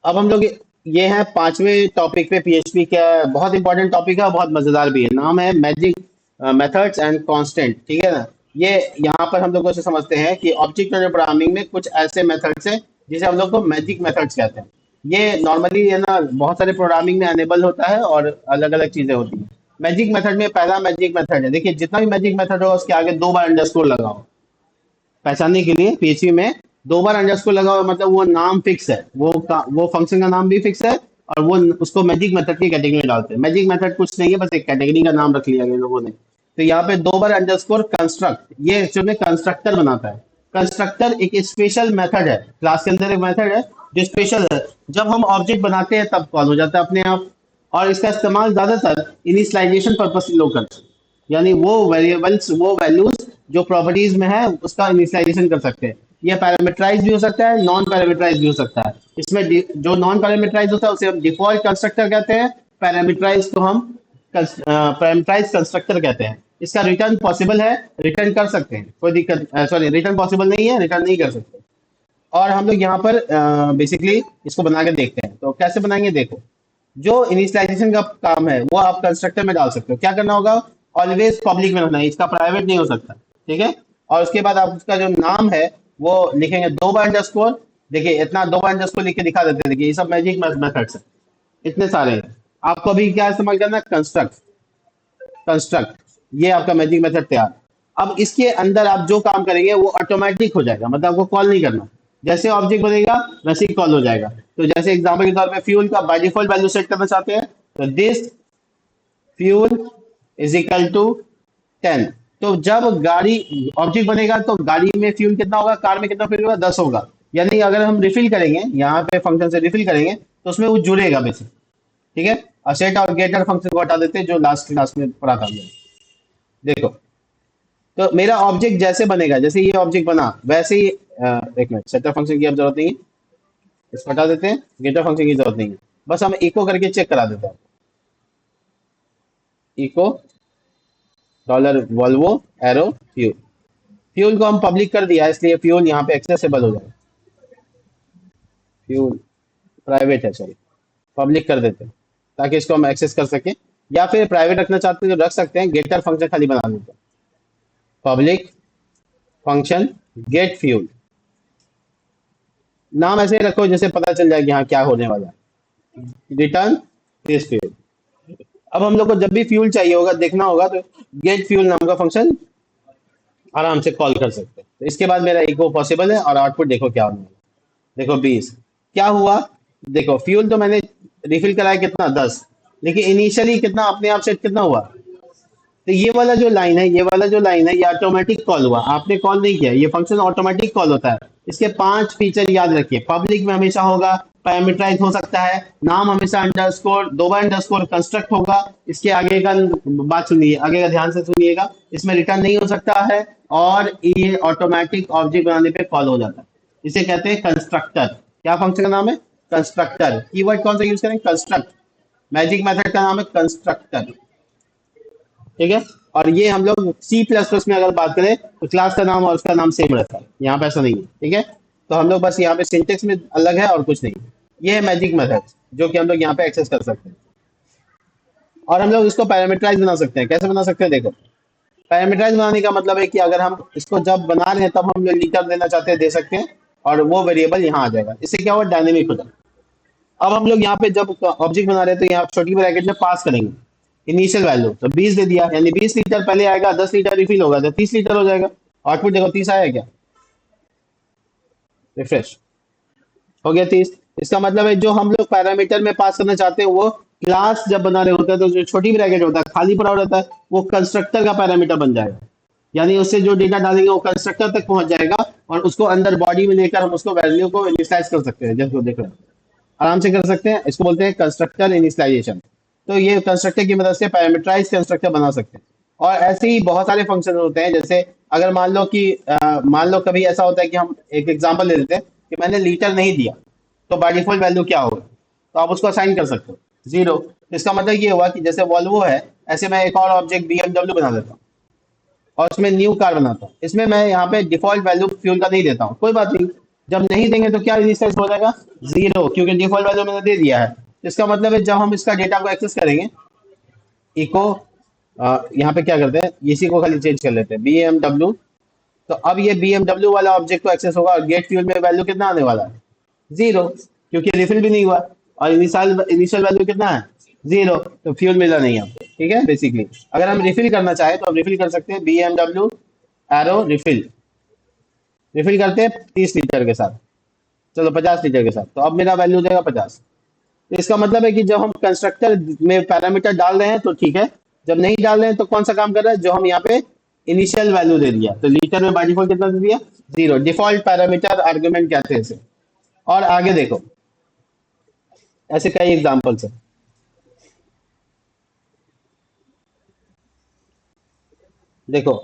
अब हम लोग ये हैं पांचवें टॉपिक पे। पीएचपी का बहुत इंपॉर्टेंट टॉपिक है और बहुत मजेदार भी है। नाम है मैजिक मेथड्स एंड कांस्टेंट। ठीक है ना। ये यहाँ पर हम लोग ऐसे समझते हैं कि ऑब्जेक्ट ओरिएंटेड प्रोग्रामिंग में कुछ ऐसे मेथड्स हैं जिसे हम लोग को मैजिक मेथड्स कहते हैं। ये नॉर्मली है ना बहुत सारे प्रोग्रामिंग में अनेबल होता है और अलग अलग चीजें होती हैं। मैजिक मेथड में पहला मैजिक मेथड है, देखिए जितना भी मैजिक मेथड होगा उसके आगे दो बार अंडरस्कोर लगाओ पहचानने के लिए। पीएचपी में दो बार अंडरस्कोर लगा हुआ है, मतलब वो नाम फिक्स है, वो फंक्शन का नाम भी फिक्स है और वो उसको मैजिक मेथड की कैटेगरी में डालते हैं। मैजिक मेथड कुछ नहीं है, बस एक कैटेगरी का नाम रख लिया गया लोगों ने। तो यहाँ पे दो बार अंडरस्कोर कंस्ट्रक्ट, ये एक्चुअल में कंस्ट्रक्टर बनाता है। कंस्ट्रक्टर एक स्पेशल मेथड है, क्लास के अंदर एक मेथड है जो स्पेशल है। जब हम ऑब्जेक्ट बनाते हैं तब कॉल हो जाता है अपने आप। और इसका इस्तेमाल ज्यादातर इनिशियलाइजेशन पर्पज से लोग करते हैं, यानी वो वेरिएबल्स, वो वैल्यूज जो प्रॉपर्टीज में है उसका इनिशियलाइजेशन कर सकते हैं। ये पैरामीटराइज भी हो सकता है, नॉन पैरामीटराइज भी हो सकता है। इसमें जो नॉन पैरामीटराइज होता है उसे हम डिफॉल्ट कंस्ट्रक्टर कहते हैं, पैरामीटराइज को हम पैरामीटराइज कंस्ट्रक्टर कहते हैं। इसका रिटर्न पॉसिबल है, रिटर्न कर सकते हैं, कोई दिक्कत, सॉरी रिटर्न पॉसिबल नहीं है, रिटर्न नहीं कर सकते। और हम लोग यहाँ पर बेसिकली इसको बना के देखते हैं। तो कैसे बनाएंगे देखो। जो इनिशियलाइजेशन का काम है वो आप कंस्ट्रक्टर में डाल सकते हो। क्या करना होगा, ऑलवेज पब्लिक में रखना है, इसका प्राइवेट नहीं हो सकता। ठीक है। और उसके बाद आप उसका जो नाम है वो लिखेंगे दो बार अंडरस्कोर। देखिए इतना दो बार अंडरस्कोर लिख के दिखा देते हैं। देखिए ये सब मैजिक मेथड्स है, इतने सारे हैं। आपको अभी क्या इस्तेमाल करना है, कंस्ट्रक्ट। कंस्ट्रक्ट, ये आपका मैजिक मेथड तैयार। अब इसके अंदर आप जो काम करेंगे वो ऑटोमेटिक हो जाएगा, मतलब आपको कॉल नहीं करना। जैसे ऑब्जेक्ट बनेगा वैसे ही कॉल हो जाएगा। तो जैसे एग्जांपल के तौर पे फ्यूल का बाय डिफॉल्ट वैल्यू सेट करना चाहते हैं, तो this fuel is equal to 10। तो जब गाड़ी ऑब्जेक्ट बनेगा तो गाड़ी में फ्यूल कितना होगा, कार में कितना फ्यूल होगा, 10 होगा। यानी अगर हम रिफिल करेंगे यहाँ पे फंक्शन से रिफिल करेंगे तो उसमें वो जुड़ेगा बेसिक। ठीक है। और सेट और गेटर फंक्शन को हटा देते हैं जो लास्ट क्लास में पढ़ा था हमने। देखो, तो मेरा ऑब्जेक्ट जैसे बनेगा, जैसे ये ऑब्जेक्ट बना वैसे ही एक मिनट, सेटर फंक्शन की अब जरूरत नहीं है, इसको हटा देते हैं। गेटर फंक्शन की जरूरत नहीं है, बस हम इको करके चेक करा देते हैं। Eco dollar Volvo aero fuel. Fuel को हम पब्लिक कर दिया इसलिए फ्यूल यहाँ पे एक्सेसिबल हो जाएगा। फ्यूल प्राइवेट है, सॉरी, पब्लिक कर देते हैं ताकि इसको हम एक्सेस कर सकें। या फिर प्राइवेट रखना चाहते हैं तो रख सकते हैं, गेटर फंक्शन खाली बना देते हैं। पब्लिक फंक्शन गेट फ्यूल, नाम ऐसे ही रखो जैसे पता चल जाए कि हाँ क्या होने वाला है। Return this fuel. अब हम लोग को जब भी फ्यूल चाहिए होगा, देखना होगा, तो गेट फ्यूल नाम का फंक्शन आराम से कॉल कर सकते हैं। तो इसके बाद मेरा इको पॉसिबल है और आउटपुट देखो क्या होने वाला है। देखो 20 क्या हुआ। देखो फ्यूल तो मैंने रिफिल कराया कितना, 10, लेकिन इनिशियली कितना अपने आप सेट कितना हुआ। तो ये वाला जो लाइन है, ये वाला जो लाइन है, ये ऑटोमेटिक कॉल हुआ, आपने कॉल नहीं किया, ये फंक्शन ऑटोमेटिक कॉल होता है। इसके 5 फीचर याद रखिए। पब्लिक में हमेशा होगा, पैरामीटराइज हो सकता है, नाम हमेशा अंडरस्कोर, दो बार अंडरस्कोर कंस्ट्रक्ट होगा। इसके आगे का बात सुनिए, आगे का ध्यान से सुनिएगा, इसमें रिटर्न नहीं हो सकता है और ये ऑटोमेटिक ऑब्जेक्ट बनाने पे कॉल हो जाता है। इसे कहते हैं कंस्ट्रक्टर। क्या फंक्शन का नाम है, कंस्ट्रक्टर। कीवर्ड कौन सा यूज करें, कंस्ट्रक्ट। मैजिक मेथड का नाम है कंस्ट्रक्टर। ठीक है। और ये हम लोग सी प्लस प्लस में अगर बात करें तो क्लास का नाम और उसका नाम सेम रहता है, यहाँ पे ऐसा नहीं है। ठीक है। तो हम लोग बस यहाँ पे सिंटेक्स में अलग है और कुछ नहीं। ये है मैजिक मेथड जो कि हम लोग यहाँ पे एक्सेस कर सकते हैं। और हम लोग इसको पैरामीटराइज बना सकते हैं। कैसे बना सकते हैं देखो। पैरामीटराइज बनाने का मतलब है कि अगर हम इसको जब बना रहे हैं तब हम लोग लीटर देना चाहते हैं, दे सकते हैं, और वो वेरिएबल यहाँ आ जाएगा। इससे क्या हुआ, डायनेमिक हो जाएगा। अब हम लोग यहाँ पे जब ऑब्जेक्ट बना रहे हैं तो यहाँ छोटी ब्रैकेट में पास करेंगे इनिशियल वैल्यू, तो 20 दे दिया, यानी 20 लीटर पहले आएगा, 10 लीटर रिफिल होगा तो 30 लीटर हो जाएगा। आउटपुट देखो 30 आया क्या, रिफ्रेश हो गया 30। इसका मतलब है जो हम लोग पैरामीटर में पास करना चाहते हैं वो क्लास जब बना रहे होते हैं तो जो छोटी ब्रैकेट होता है खाली पड़ा रहता है वो कंस्ट्रक्टर का पैरामीटर बन जाएगा। यानी उससे जो डेटा डालेंगे वो कंस्ट्रक्टर तक पहुंच जाएगा और उसको अंदर बॉडी में लेकर हम उसको वैल्यू को इनिशियलाइज कर सकते हैं। जैसे देख रहे हैं आराम से कर सकते हैं, इसको बोलते हैं कंस्ट्रक्टर इनिशियलाइजेशन। तो ये कंस्ट्रक्टर की मदद से पैरामीटराइज कंस्ट्रक्टर बना सकते हैं। और ऐसे ही बहुत सारे फंक्शन होते हैं। जैसे अगर मान लो कि मान लो कभी ऐसा होता है कि हम एक एग्जांपल ले लेते हैं कि मैंने लीटर नहीं दिया, तो बाय डिफॉल्ट वैल्यू क्या होगा, तो आप उसको असाइन कर सकते हो 0। इसका मतलब ये हुआ कि जैसे वॉल्वो है, ऐसे मैं एक और ऑब्जेक्ट BMW बना देता हूँ और उसमें न्यू कार बनाता हूँ। इसमें मैं यहाँ पे डिफॉल्ट वैल्यू फ्यूल का नहीं देता हूँ, कोई बात नहीं। जब नहीं देंगे तो क्या इनिशियलाइज हो जाएगा, जीरो, क्योंकि डिफॉल्ट वैल्यू मैंने दे दिया है। इसका मतलब है जब हम इसका डेटा को एक्सेस करेंगे, इको यहाँ पे क्या करते हैं, इसी को खाली चेंज कर लेते हैं, बी एम डब्ल्यू। तो अब ये बी एम डब्ल्यू वाला ऑब्जेक्ट को एक्सेस होगा और गेट फ्यूल में वैल्यू कितना आने वाला है, जीरो, क्योंकि रिफिल भी नहीं हुआ। और इनिशियल इनिशियल वैल्यू कितना है, जीरो, तो फ्यूल मिला नहीं हमको, ठीक है। बेसिकली अगर हम रिफिल करना चाहे तो हम रिफिल कर सकते हैं, B M W aero refill, refill करते हैं 30 लीटर के साथ, चलो 50 लीटर के साथ, तो अब मेरा वैल्यू हो जाएगा 50। तो इसका मतलब है कि जब हम कंस्ट्रक्टर में पैरामीटर डाल रहे हैं तो ठीक है, जब नहीं डाल रहे हैं तो कौन सा काम कर रहा है, जो हम यहाँ पे इनिशियल वैल्यू दे दिया, तो लीटर में बाय डिफॉल्ट कितना दे दिया, जीरो, डिफॉल्ट पैरामीटर आर्गुमेंट कहते हैं इसे। और आगे देखो, ऐसे कई एग्जांपल्स है। देखो,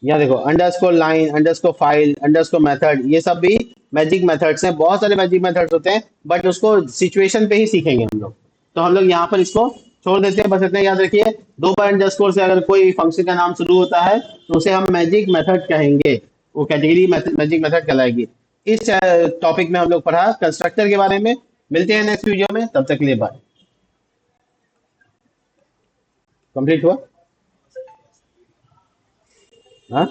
यहाँ देखो, underscore line, underscore file, underscore method, ये सब भी मैजिक मेथड्स हैं। बहुत सारे मैजिक मेथड्स होते हैं, बट उसको सिचुएशन पे ही सीखेंगे हम लोग। तो हम लोग यहाँ पर इसको छोड़ देते हैं। बस इतना याद रखिए, दो बार अंडरस्कोर से अगर कोई फंक्शन का नाम शुरू होता है तो उसे हम मैजिक मेथड कहेंगे, वो कैटेगरी मैजिक मेथड कहलाएगी। इस टॉपिक में हम लोग पढ़ा कंस्ट्रक्टर के बारे में। मिलते हैं नेक्स्ट वीडियो में, तब तक के लिए बाय। कंप्लीट हुआ। हाँ।